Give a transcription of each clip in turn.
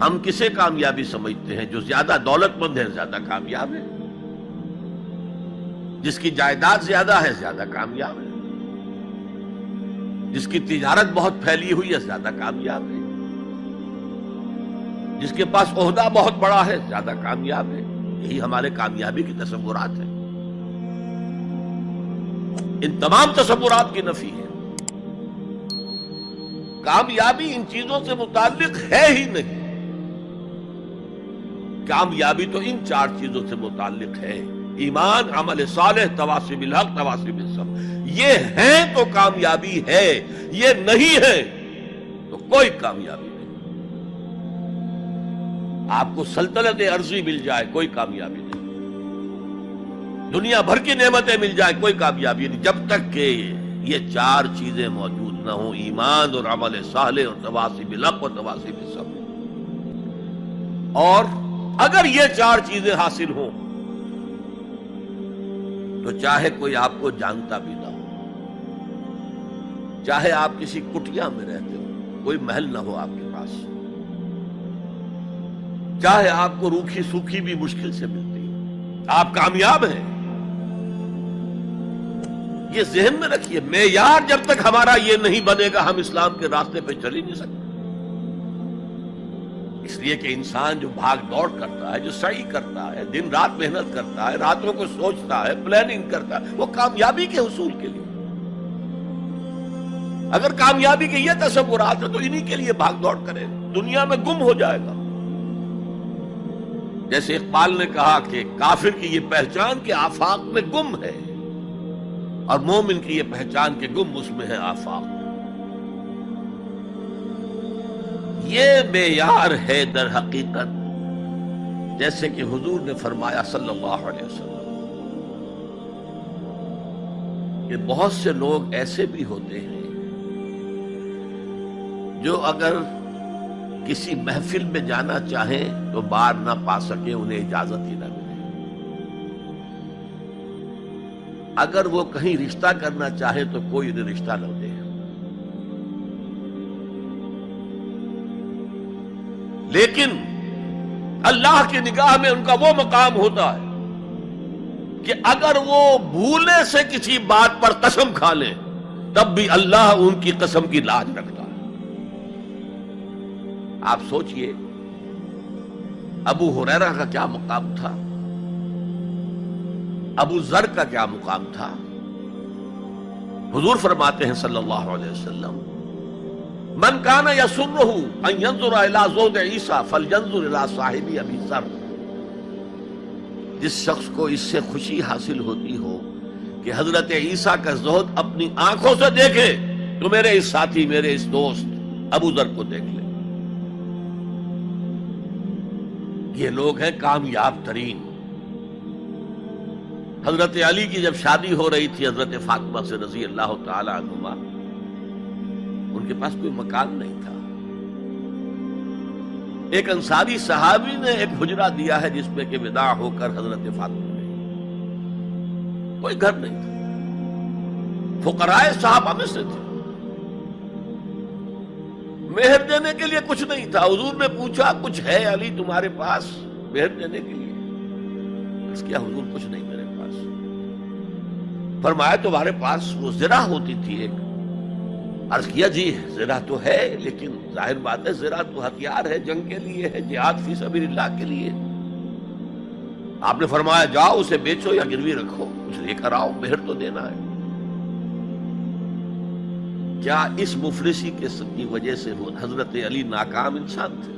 ہم کسے کامیابی سمجھتے ہیں؟ جو زیادہ دولت مند ہے زیادہ کامیاب ہے، جس کی جائیداد زیادہ ہے زیادہ کامیاب ہے، جس کی تجارت بہت پھیلی ہوئی ہے زیادہ کامیاب ہے، جس کے پاس عہدہ بہت بڑا ہے زیادہ کامیاب ہے۔ یہی ہمارے کامیابی کی تصورات ہیں۔ ان تمام تصورات کی نفی ہے۔ کامیابی ان چیزوں سے متعلق ہے ہی نہیں۔ کامیابی تو ان چار چیزوں سے متعلق ہے: ایمان، عمل صالح، تواصی بالحق، تواصی بالصبر۔ یہ ہیں تو کامیابی ہے، یہ نہیں ہے تو کوئی کامیابی نہیں۔ آپ کو سلطنت عرضی مل جائے کوئی کامیابی نہیں، دنیا بھر کی نعمتیں مل جائے کوئی کامیابی نہیں، جب تک کہ یہ چار چیزیں موجود نہ ہوں: ایمان اور عمل صالح اور تواصی بالحق اور تواصی بالصبر۔ اور اگر یہ چار چیزیں حاصل ہوں تو چاہے کوئی آپ کو جانتا بھی نہ ہو، چاہے آپ کسی کٹیا میں رہتے ہو، کوئی محل نہ ہو آپ کے پاس، چاہے آپ کو روکھی سوکھی بھی مشکل سے ملتی ہو، آپ کامیاب ہیں۔ یہ ذہن میں رکھیے، معیار جب تک ہمارا یہ نہیں بنے گا ہم اسلام کے راستے پہ چل ہی نہیں سکتے۔ اس لیے کہ انسان جو بھاگ دوڑ کرتا ہے، جو سعی کرتا ہے، دن رات محنت کرتا ہے، راتوں کو سوچتا ہے، پلاننگ کرتا ہے، وہ کامیابی کے حصول کے لیے۔ اگر کامیابی کے یہ تصورات ہیں تو انہی کے لیے بھاگ دوڑ کرے، دنیا میں گم ہو جائے گا۔ جیسے اقبال نے کہا کہ کافر کی یہ پہچان کہ آفاق میں گم ہے، اور مومن کی یہ پہچان کہ گم اس میں ہے آفاق۔ یہ معیار ہے در حقیقت، جیسے کہ حضور نے فرمایا صلی اللہ علیہ وسلم کہ بہت سے لوگ ایسے بھی ہوتے ہیں جو اگر کسی محفل میں جانا چاہیں تو بار نہ پا سکے، انہیں اجازت ہی نہ ملے۔ اگر وہ کہیں رشتہ کرنا چاہے تو کوئی انہیں رشتہ نہ دے۔ لیکن اللہ کی نگاہ میں ان کا وہ مقام ہوتا ہے کہ اگر وہ بھولے سے کسی بات پر قسم کھا لیں تب بھی اللہ ان کی قسم کی لاج رکھتا ہے۔ آپ سوچئے ابو ہریرہ کا کیا مقام تھا، ابو ذر کا کیا مقام تھا۔ حضور فرماتے ہیں صلی اللہ علیہ وسلم: من کان یسرہ ان ینظر الی زہد عیسیٰ فلینظر الی صاحب ابی ذر۔ جس شخص کو اس سے خوشی حاصل ہوتی ہو کہ حضرت عیسیٰ کا زہد اپنی آنکھوں سے دیکھے تو میرے اس ساتھی، میرے اس دوست ابو ذر کو دیکھ لے۔ یہ لوگ ہیں کامیاب ترین۔ حضرت علی کی جب شادی ہو رہی تھی حضرت فاطمہ سے رضی اللہ تعالی عنہما، ان کے پاس کوئی مکان نہیں تھا۔ ایک انصاری صحابی نے ایک حجرہ دیا ہے جس میں کہ وداع ہو کر حضرت فاطمہ نے، کوئی گھر نہیں تھا، فقراء صحابہ میں سے تھے، مہر دینے کے لیے کچھ نہیں تھا۔ حضور نے پوچھا کچھ ہے علی تمہارے پاس مہر دینے کے لیے؟ اس کیا حضور کچھ نہیں میرے پاس۔ فرمایا تمہارے پاس وہ زرہ ہوتی تھی ایک؟ عرض کیا جی زرہ تو ہے، لیکن ظاہر بات ہے زرہ تو ہتھیار ہے، جنگ کے لیے ہے، جہاد فی سبیل اللہ کے لیے۔ آپ نے فرمایا جاؤ اسے بیچو یا گروی رکھو، کچھ لے کر آؤ، مہر تو دینا ہے۔ کیا اس مفلسی کی وجہ سے حضرت علی ناکام انسان تھے؟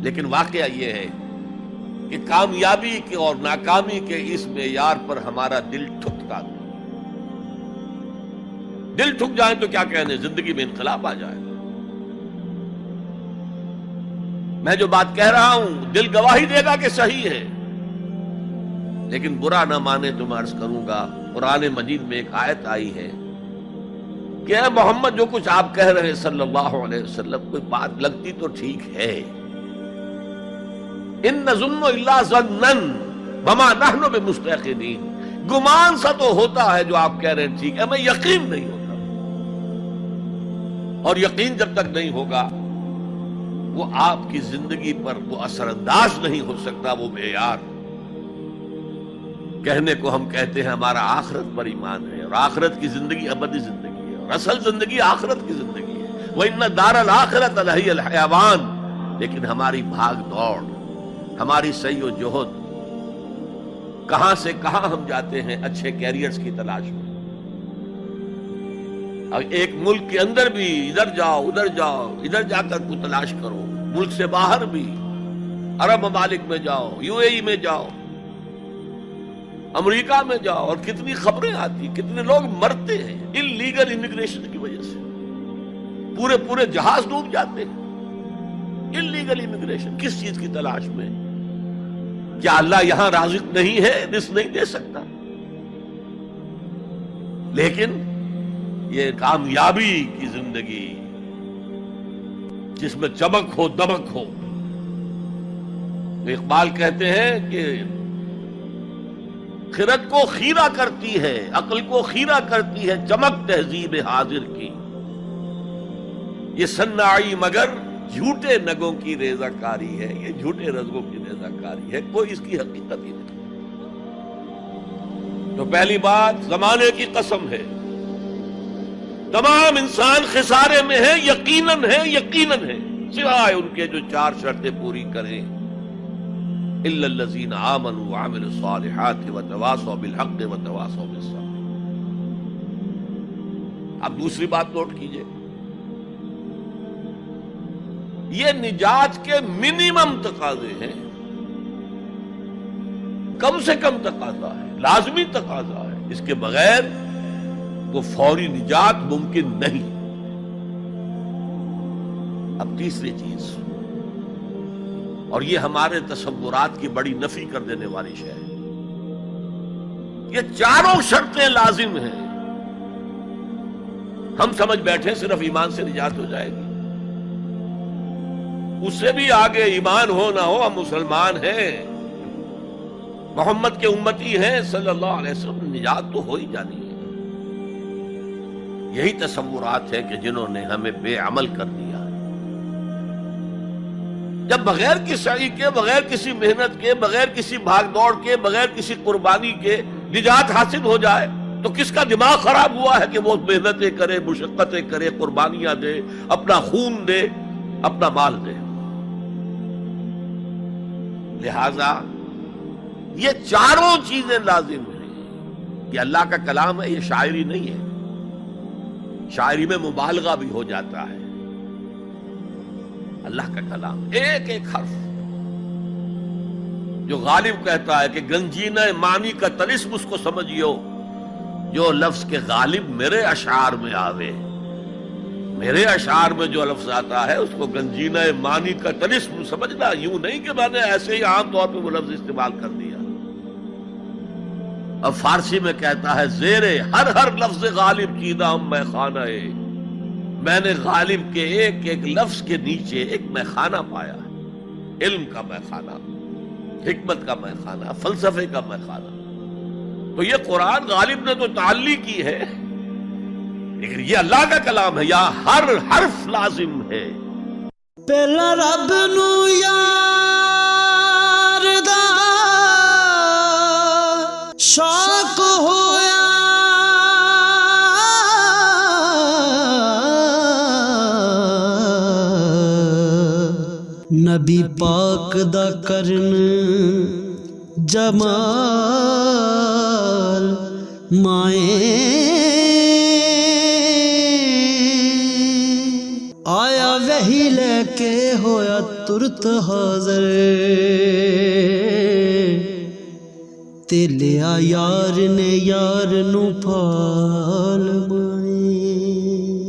لیکن واقعہ یہ ہے کہ کامیابی کے اور ناکامی کے اس معیار پر ہمارا دل ٹھکتا ہے۔ دل ٹھک جائیں تو کیا کہنے، زندگی میں انقلاب آ جائے۔ میں جو بات کہہ رہا ہوں دل گواہی دے گا کہ صحیح ہے، لیکن برا نہ مانے تو میں عرض کروں گا، قرآن مجید میں ایک آیت آئی ہے کہ اے محمد جو کچھ آپ کہہ رہے ہیں صلی اللہ علیہ وسلم، کوئی بات لگتی تو ٹھیک ہے، ان نظن الا ظنا وما نحن بمستيقنين، گمان سا تو ہوتا ہے جو آپ کہہ رہے ہیں ٹھیک ہے، میں یقین نہیں ہوتا۔ اور یقین جب تک نہیں ہوگا وہ آپ کی زندگی پر وہ اثر انداز نہیں ہو سکتا، وہ معیار۔ کہنے کو ہم کہتے ہیں ہمارا آخرت پر ایمان ہے، اور آخرت کی زندگی ابدی زندگی ہے، اور اصل زندگی آخرت کی زندگی ہے۔ وَإِنَّ دَارَ الْآخِرَةَ لَهِيَ الْحَيَوَانُ، لیکن ہماری بھاگ دوڑ، ہماری سعی و جہد، کہاں سے کہاں ہم جاتے ہیں اچھے کیریئرز کی تلاش میں۔ ایک ملک کے اندر بھی ادھر جاؤ ادھر جاؤ، ادھر جا کر کو تلاش کرو، ملک سے باہر بھی، عرب ممالک میں جاؤ، یو اے ای میں جاؤ، امریکہ میں جاؤ، اور کتنی خبریں آتی، کتنے لوگ مرتے ہیں انلیگل امیگریشن کی وجہ سے، پورے جہاز ڈوب جاتے ہیں انلیگل امیگریشن۔ کس چیز کی تلاش میں؟ کیا اللہ یہاں رازق نہیں ہے، رزق نہیں دے سکتا؟ لیکن یہ کامیابی کی زندگی جس میں چمک ہو دمک ہو، اقبال کہتے ہیں کہ خرد کو خیرہ کرتی ہے، عقل کو خیرہ کرتی ہے چمک تہذیب حاضر کی، یہ صناعی مگر جھوٹے نگوں کی ریزہ کاری ہے، یہ جھوٹے رزقوں کی ریزہ کاری ہے، کوئی اس کی حقیقت ہی نہیں۔ تو پہلی بات زمانے کی قسم ہے، تمام انسان خسارے میں ہے، یقیناً ہے، سوائے ان کے جو 4 شرطیں پوری کریں، الا الذین آمنوا وعملوا الصالحات وتواصوا بالحق وتواصوا بالصبر۔ اب دوسری بات نوٹ کیجئے، یہ نجات کے منیمم تقاضے ہیں، کم سے کم تقاضا ہے، لازمی تقاضا ہے، اس کے بغیر وہ فوری نجات ممکن نہیں۔ اب تیسری چیز، اور یہ ہمارے تصورات کی بڑی نفی کر دینے والی شے ہے، یہ 4 شرطیں لازم ہیں، ہم سمجھ بیٹھے صرف ایمان سے نجات ہو جائے گی، اس سے بھی آگے ایمان ہو نہ ہو، ہم مسلمان ہیں، محمد کے امتی ہیں صلی اللہ علیہ وسلم، نجات تو ہو ہی جانی ہے۔ یہی تصورات ہیں کہ جنہوں نے ہمیں بے عمل کر دیا۔ جب بغیر کسی سعی کے، بغیر کسی محنت کے، بغیر کسی بھاگ دوڑ کے، بغیر کسی قربانی کے نجات حاصل ہو جائے تو کس کا دماغ خراب ہوا ہے کہ وہ محنتیں کرے، مشقتیں کرے، قربانیاں دے، اپنا خون دے، اپنا مال دے۔ لہذا یہ 4 چیزیں لازم ہیں۔ یہ اللہ کا کلام ہے، یہ شاعری نہیں ہے، شاعری میں مبالغہ بھی ہو جاتا ہے۔ اللہ کا کلام ایک ایک حرف، جو غالب کہتا ہے کہ گنجینہ معنی کا طلسم اس کو سمجھیو، جو لفظ کے غالب میرے اشعار میں آوے، میرے اشعار میں جو لفظ آتا ہے اس کو گنجینہ معنی کا طلسم سمجھنا، یوں نہیں کہ میں نے ایسے ہی عام طور پہ وہ لفظ استعمال کر دیا۔ اب فارسی میں کہتا ہے زیرے ہر لفظ غالب چیدم میں خانہ ہے، میں نے غالب کے ایک ایک لفظ کے نیچے ایک میخانہ پایا، علم کا میخانہ، حکمت کا میخانہ، فلسفے کا میخانہ۔ تو یہ قرآن غالب نے تو تعلی کی ہے، لیکن یہ اللہ کا کلام ہے، یہاں ہر حرف لازم ہے۔ پہلا رب نو یار دا شوق ہویا، نبی پاک دا کرن جمال مائیں آیا وہی لے کے ہویا ترت حاضر، تے لیا یار نے یار نو پھال مائیں۔